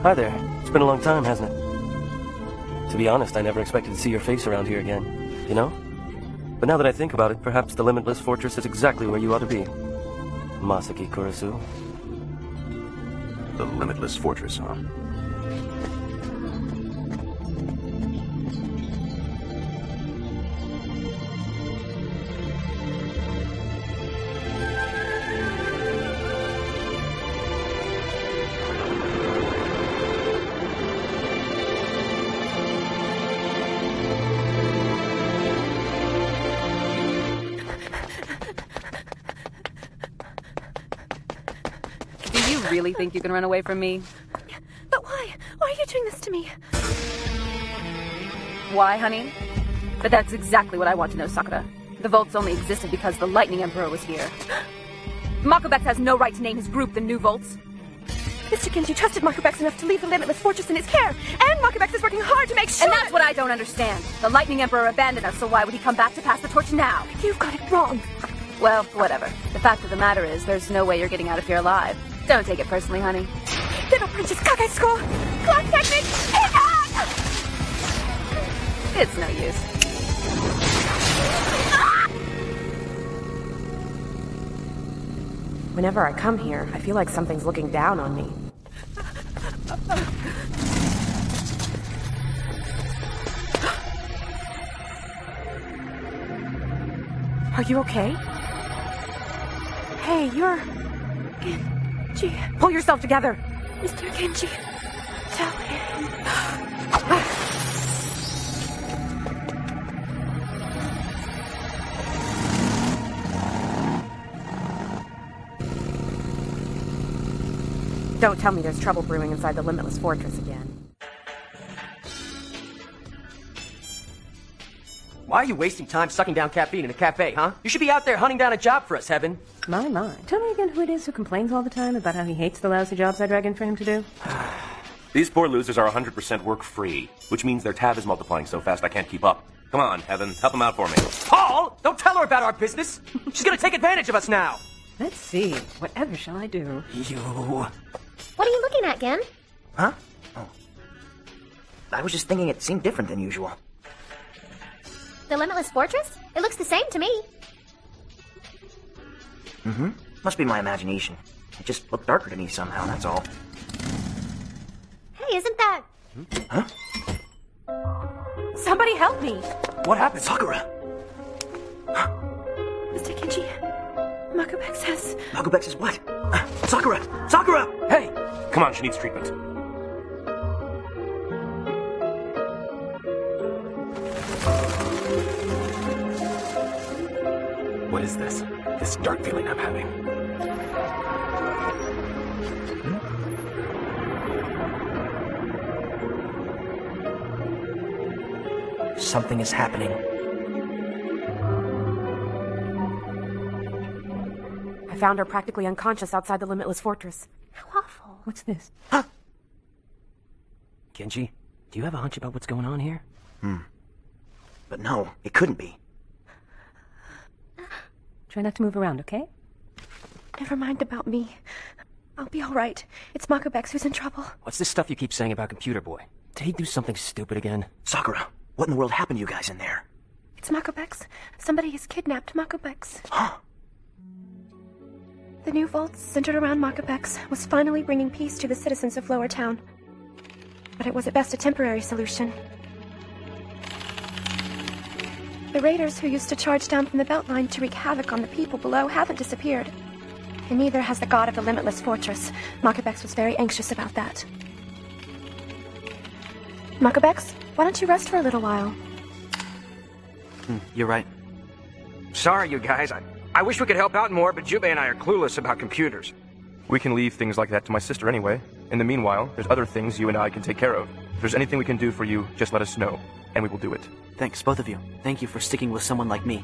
Hi there. It's been a long time, hasn't it? To be honest, I never expected to see your face around here again. You know? But now that I think about it, perhaps the Limitless Fortress is exactly where you ought to be. Masaki Kurisu. The Limitless Fortress, huh? Really think you can run away from me? But why? Why are you doing this to me? Why, honey? But that's exactly what I want to know, Sakura. The Volts only existed because the Lightning Emperor was here. Makobex has no right to name his group the New Volts. Mr. Genji trusted Makobex enough to leave the Limitless Fortress in his care, and Makobex is working hard to make sure— And that's what I don't understand. The Lightning Emperor abandoned us, so why would he come back to pass the torch now? You've got it wrong. Well, whatever. The fact of the matter is, there's no way you're getting out of here alive. Don't take it personally, honey. Little Princess Kakai School! Clock technique! It's no use. Whenever I come here, I feel like something's looking down on me. Are you okay? Hey, you're... Genji. Pull yourself together. Mr. Genji, tell him. Don't tell me there's trouble brewing inside the Limitless Fortress again. Why are you wasting time sucking down caffeine in a cafe, huh? You should be out there hunting down a job for us, Heaven. My. Tell me again who it is who complains all the time about how he hates the lousy jobs I drag in for him to do. These poor losers are 100% work-free, which means their tab is multiplying so fast I can't keep up. Come on, Heaven, help them out for me. Paul! Don't tell her about our business! She's gonna take advantage of us now! Let's see. Whatever shall I do? You... What are you looking at, Gen? Huh? Oh. I was just thinking it seemed different than usual. The Limitless Fortress? It looks the same to me. Mm-hmm. Must be my imagination. It just looked darker to me somehow, that's all. Hey, isn't that... Huh? Somebody help me! What happened? Sakura! Mr. Genji, Makobex says... Makobex is what? Sakura! Sakura! Hey! Come on, she needs treatment. What is this? This dark feeling I'm having. Something is happening. I found her practically unconscious outside the Limitless Fortress. How awful. What's this? Genji, do you have a hunch about what's going on here? But no, it couldn't be. Try not to move around, okay? Never mind about me. I'll be all right. It's Makobex who's in trouble. What's this stuff you keep saying about Computer Boy? Did he do something stupid again? Sakura, what in the world happened to you guys in there? It's Makobex. Somebody has kidnapped Makobex. Huh? The new vault, centered around Makobex, was finally bringing peace to the citizens of Lower Town. But it was at best a temporary solution. The raiders who used to charge down from the Beltline to wreak havoc on the people below haven't disappeared. And neither has the god of the Limitless Fortress. Makobex was very anxious about that. Makobex, why don't you rest for a little while? You're right. Sorry, you guys. I wish we could help out more, but Jubei and I are clueless about computers. We can leave things like that to my sister anyway. In the meanwhile, there's other things you and I can take care of. If there's anything we can do for you, just let us know, and we will do it. Thanks, both of you. Thank you for sticking with someone like me.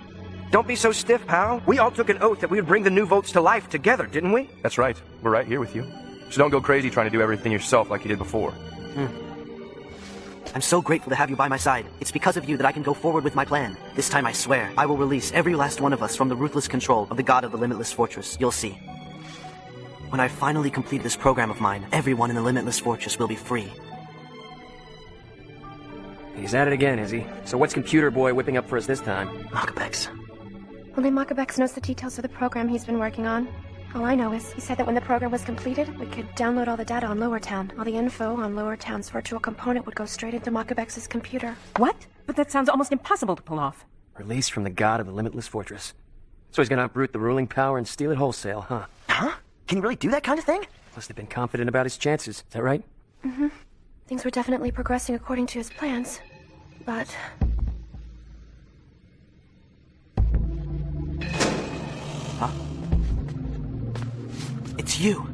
Don't be so stiff, pal. We all took an oath that we would bring the new Volts to life together, didn't we? That's right. We're right here with you. So don't go crazy trying to do everything yourself like you did before. I'm so grateful to have you by my side. It's because of you that I can go forward with my plan. This time I swear, I will release every last one of us from the ruthless control of the god of the Limitless Fortress. You'll see. When I finally complete this program of mine, everyone in the Limitless Fortress will be free. He's at it again, is he? So what's Computer Boy whipping up for us this time? Makabex. Only Makabex knows the details of the program he's been working on. All I know is he said that when the program was completed, we could download all the data on Lower Town. All the info on Lower Town's virtual component would go straight into Makabex's computer. What? But that sounds almost impossible to pull off. Release from the god of the Limitless Fortress. So he's gonna uproot the ruling power and steal it wholesale, huh? Huh? Can he really do that kind of thing? Must have been confident about his chances. Is that right? Mm-hmm. Things were definitely progressing according to his plans. But... Huh? It's you.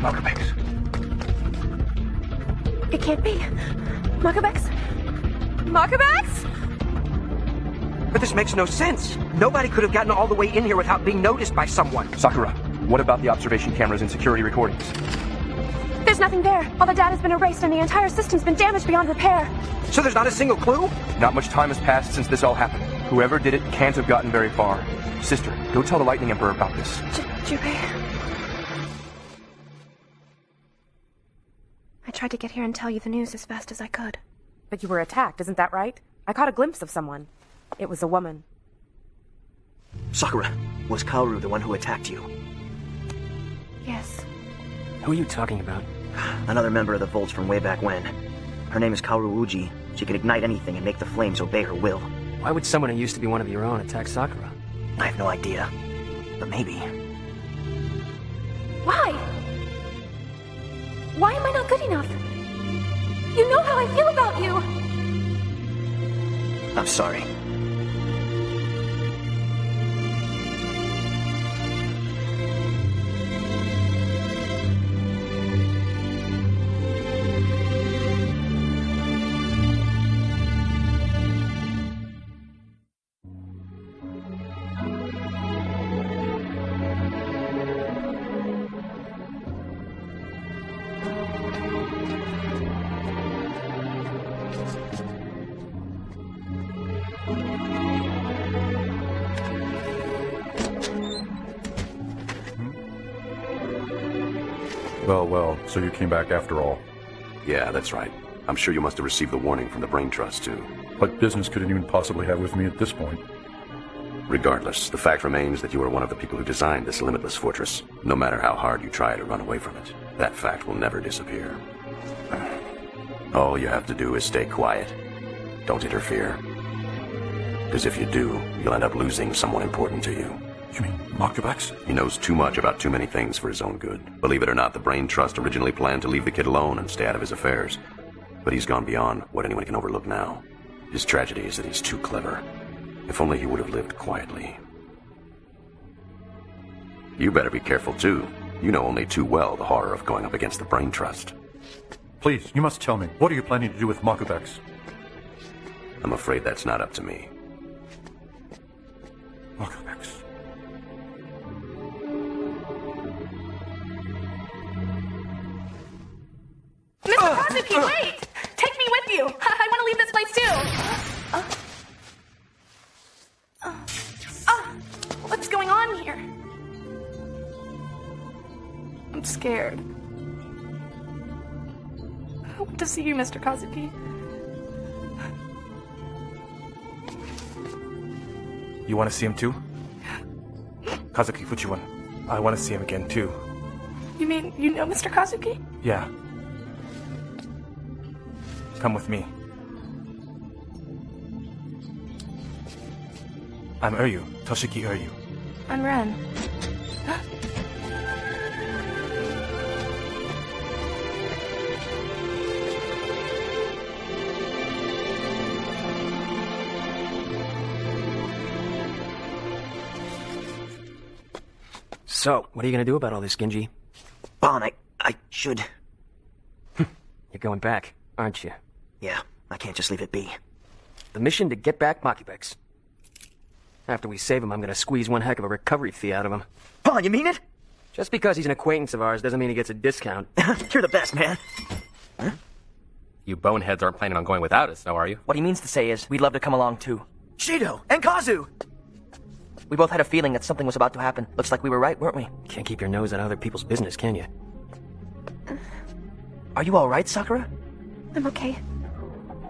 Makabex. It can't be. Makabex? Makabex? But this makes no sense. Nobody could have gotten all the way in here without being noticed by someone. Sakura, what about the observation cameras and security recordings? There's nothing there. All the data's been erased and the entire system's been damaged beyond repair. So there's not a single clue? Not much time has passed since this all happened. Whoever did it can't have gotten very far. Sister, go tell the Lightning Emperor about this. Junpei. I tried to get here and tell you the news as fast as I could. But you were attacked, isn't that right? I caught a glimpse of someone. It was a woman. Sakura, was Kaoru the one who attacked you? Yes. Who are you talking about? Another member of the Volts from way back when. Her name is Kaoru Uji. She can ignite anything and make the flames obey her will. Why would someone who used to be one of your own attack Sakura? I have no idea. But maybe. Why? Why am I not good enough? You know how I feel about you! I'm sorry. Well, so you came back after all. Yeah, that's right. I'm sure you must have received the warning from the Brain Trust, too. What business could anyone possibly have with me at this point? Regardless, the fact remains that you are one of the people who designed this limitless fortress. No matter how hard you try to run away from it, that fact will never disappear. All you have to do is stay quiet. Don't interfere. Because if you do, you'll end up losing someone important to you. You mean Makabex? He knows too much about too many things for his own good. Believe it or not, the Brain Trust originally planned to leave the kid alone and stay out of his affairs. But he's gone beyond what anyone can overlook now. His tragedy is that he's too clever. If only he would have lived quietly. You better be careful, too. You know only too well the horror of going up against the Brain Trust. Please, you must tell me. What are you planning to do with Makabex? I'm afraid that's not up to me. Makabex. Mr. Kazuki, wait! Take me with you! I want to leave this place too! What's going on here? I'm scared. I hope to see you, Mr. Kazuki. You want to see him too? Kazuki Fujiwan. I want to see him again too. You mean you know Mr. Kazuki? Yeah. Come with me. I'm Uryu, Toshiki Uryu. I'm Ren. So, what are you gonna do about all this, Genji? Bon, I should... You're going back, aren't you? Yeah, I can't just leave it be. The mission to get back Makabex. After we save him, I'm gonna squeeze one heck of a recovery fee out of him. Bon, you mean it? Just because he's an acquaintance of ours doesn't mean he gets a discount. You're the best, man. Huh? You boneheads aren't planning on going without us, now are you? What he means to say is, we'd love to come along too. Shido and Kazu! We both had a feeling that something was about to happen. Looks like we were right, weren't we? Can't keep your nose out of other people's business, can you? Are you alright, Sakura? I'm okay.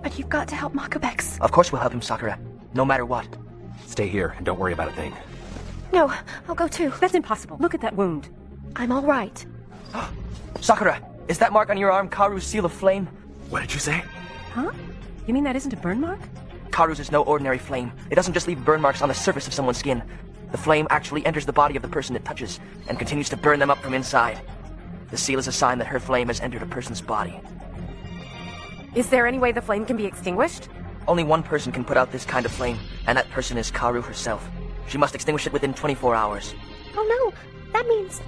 But you've got to help Makubex. Of course we'll help him, Sakura. No matter what. Stay here and don't worry about a thing. No, I'll go too. That's impossible. Look at that wound. I'm all right. Sakura, is that mark on your arm Karu's seal of flame? What did you say? Huh? You mean that isn't a burn mark? Karu's is no ordinary flame. It doesn't just leave burn marks on the surface of someone's skin. The flame actually enters the body of the person it touches and continues to burn them up from inside. The seal is a sign that her flame has entered a person's body. Is there any way the flame can be extinguished? Only one person can put out this kind of flame, and that person is Karu herself. She must extinguish it within 24 hours. Oh no, that means...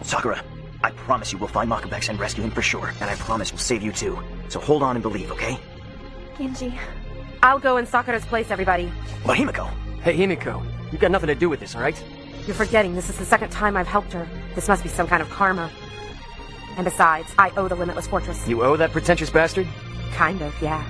Sakura, I promise you we'll find Makubex and rescue him for sure, and I promise we'll save you too. So hold on and believe, okay? Genji. I'll go in Sakura's place, everybody. But Himiko... Hey, Himiko, you've got nothing to do with this, all right? You're forgetting this is the second time I've helped her. This must be some kind of karma. And besides, I owe the Limitless Fortress. You owe that pretentious bastard? Kind of, yeah.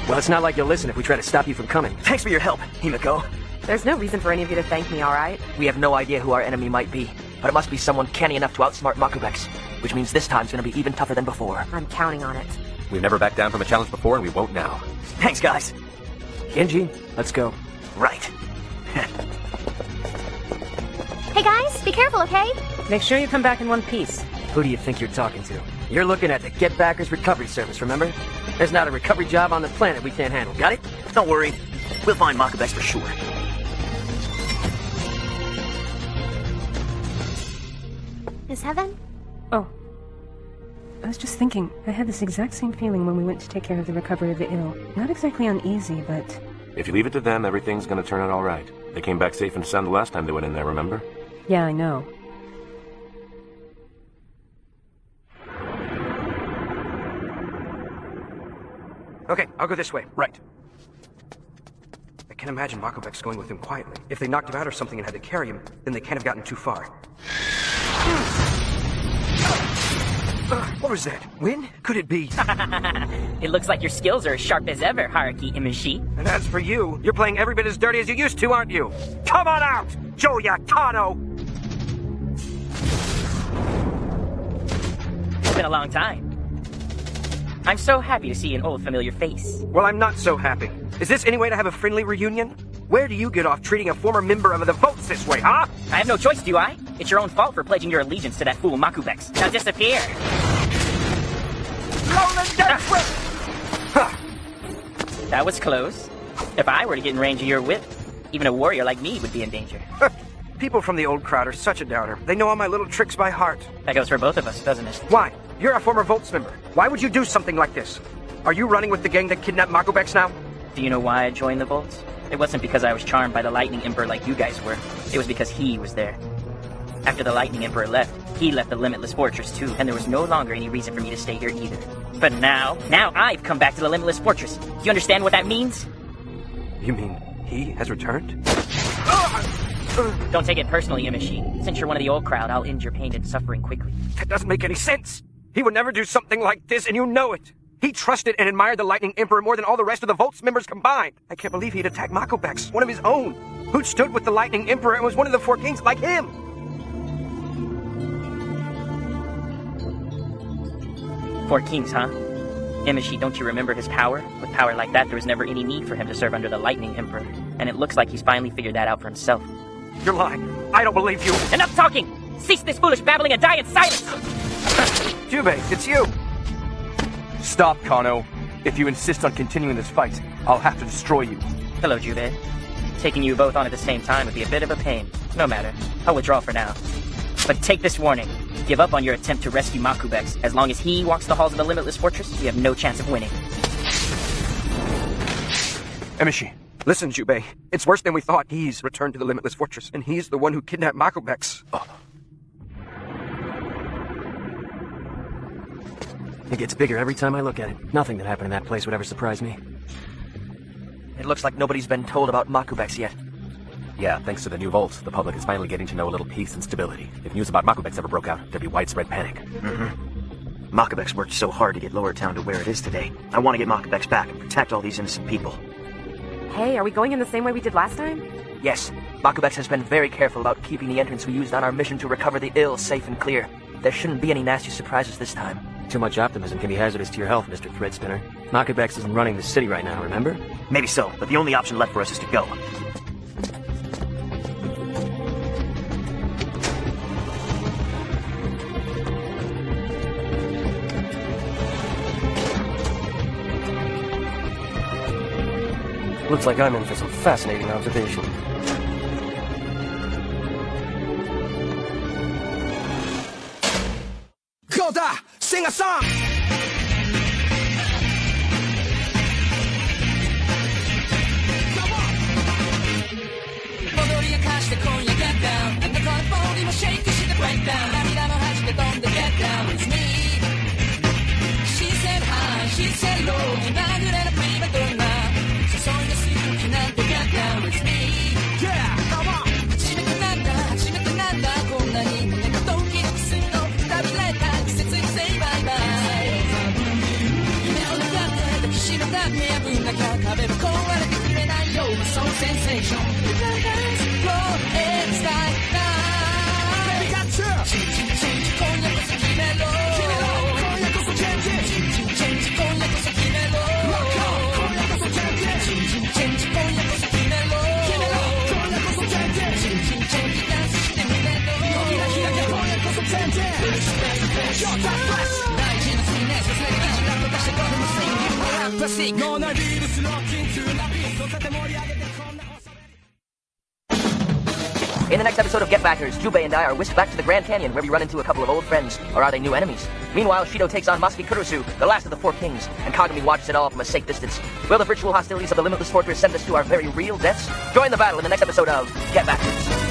Well, it's not like you'll listen if we try to stop you from coming. Thanks for your help, Himiko. There's no reason for any of you to thank me, all right? We have no idea who our enemy might be, but it must be someone canny enough to outsmart Makubex, which means this time's gonna be even tougher than before. I'm counting on it. We've never backed down from a challenge before, and we won't now. Thanks, guys. Genji, let's go. Right. Hey guys, be careful, okay? Make sure you come back in one piece. Who do you think you're talking to? You're looking at the Getbackers recovery service, remember? There's not a recovery job on the planet we can't handle, got it? Don't worry. We'll find Makubex for sure. Is heaven? Oh. I was just thinking, I had this exact same feeling when we went to take care of the recovery of the ill. Not exactly uneasy, but... If you leave it to them, everything's gonna turn out all right. They came back safe and sound the last time they went in there, remember? Yeah, I know. Okay, I'll go this way. Right. I can't imagine Makubex going with him quietly. If they knocked him out or something and had to carry him, then they can't have gotten too far. What was that? Wind? Could it be? It looks like your skills are as sharp as ever, Haruki Imishi. And as for you, you're playing every bit as dirty as you used to, aren't you? Come on out, Joya Tano! It's been a long time. I'm so happy to see an old familiar face. Well, I'm not so happy. Is this any way to have a friendly reunion? Where do you get off treating a former member of the Volts this way, huh? I have no choice, do I? It's your own fault for pledging your allegiance to that fool Makubex. Now disappear! That was close. If I were to get in range of your whip, even a warrior like me would be in danger. People from the old crowd are such a downer. They know all my little tricks by heart. That goes for both of us, doesn't it? Why? You're a former Volts member. Why would you do something like this? Are you running with the gang that kidnapped Makubex now? Do you know why I joined the Volts? It wasn't because I was charmed by the Lightning Emperor like you guys were. It was because he was there. After the Lightning Emperor left, he left the Limitless Fortress too, and there was no longer any reason for me to stay here either. But now I've come back to the Limitless Fortress. Do you understand what that means? You mean he has returned? Don't take it personally, Imishi. Since you're one of the old crowd, I'll end your pain and suffering quickly. That doesn't make any sense. He would never do something like this, and you know it. He trusted and admired the Lightning Emperor more than all the rest of the Volts members combined. I can't believe he'd attack Makubex, one of his own, who'd stood with the Lightning Emperor and was one of the four kings like him. Four kings, huh? Imishi, don't you remember his power? With power like that, there was never any need for him to serve under the Lightning Emperor. And it looks like he's finally figured that out for himself. You're lying. I don't believe you. Enough talking! Cease this foolish babbling and die in silence! Jubei, it's you. Stop, Kano. If you insist on continuing this fight, I'll have to destroy you. Hello, Jubei. Taking you both on at the same time would be a bit of a pain. No matter. I'll withdraw for now. But take this warning. Give up on your attempt to rescue Makubex. As long as he walks the halls of the Limitless Fortress, you have no chance of winning. Emishi, listen, Jubei. It's worse than we thought. He's returned to the Limitless Fortress, and he's the one who kidnapped Makubex. It gets bigger every time I look at it. Nothing that happened in that place would ever surprise me. It looks like nobody's been told about Makubex yet. Yeah, thanks to the new vaults, the public is finally getting to know a little peace and stability. If news about Makobex ever broke out, there'd be widespread panic. Mm-hmm. Makobex worked so hard to get Lower Town to where it is today. I want to get Makobex back and protect all these innocent people. Hey, are we going in the same way we did last time? Yes, Makobex has been very careful about keeping the entrance we used on our mission to recover the ill safe and clear. There shouldn't be any nasty surprises this time. Too much optimism can be hazardous to your health, Mr. Thread Spinner. Makobex isn't running the city right now, remember? Maybe so, but the only option left for us is to go. Looks like I'm in for some fascinating observation. Koda, sing a song! Break down,涙の端で飛んで Get down with me. She said hi, she said no. 気まぐれなプリマドンナ。注いだ吸い空気なんて Get down with me. Yeah, come on. 初めてなんだこんなに胸がドキドキするの。くたびれた季節に say bye bye. 夢を願って抱きしめた目やぶん中壁も壊れてくれないよ。So sensation. Go and start now.チンチンチェンジ今夜こそ決めろ今夜こそチェンジチンチンチェンジ今夜こそ決めろ今夜こそチェンジチンチンチェンジ今夜こそ決めろ今夜こそチェンジチンチンチェンジダンスしてみれろ扉開け今夜こそチェンジショータフラッシュ大事なスイネス忘れてギジラッと出してゴルムスイングラップスティック脳内ビールスロッキントゥーナビー乗せて盛り上げてこんなIn the next episode of Getbackers, Jubei and I are whisked back to the Grand Canyon where we run into a couple of old friends. Or are they new enemies? Meanwhile, Shido takes on Masaki Kurusu, the last of the four kings, and Kagami watches it all from a safe distance. Will the virtual hostilities of the Limitless Fortress send us to our very real deaths? Join the battle in the next episode of Getbackers.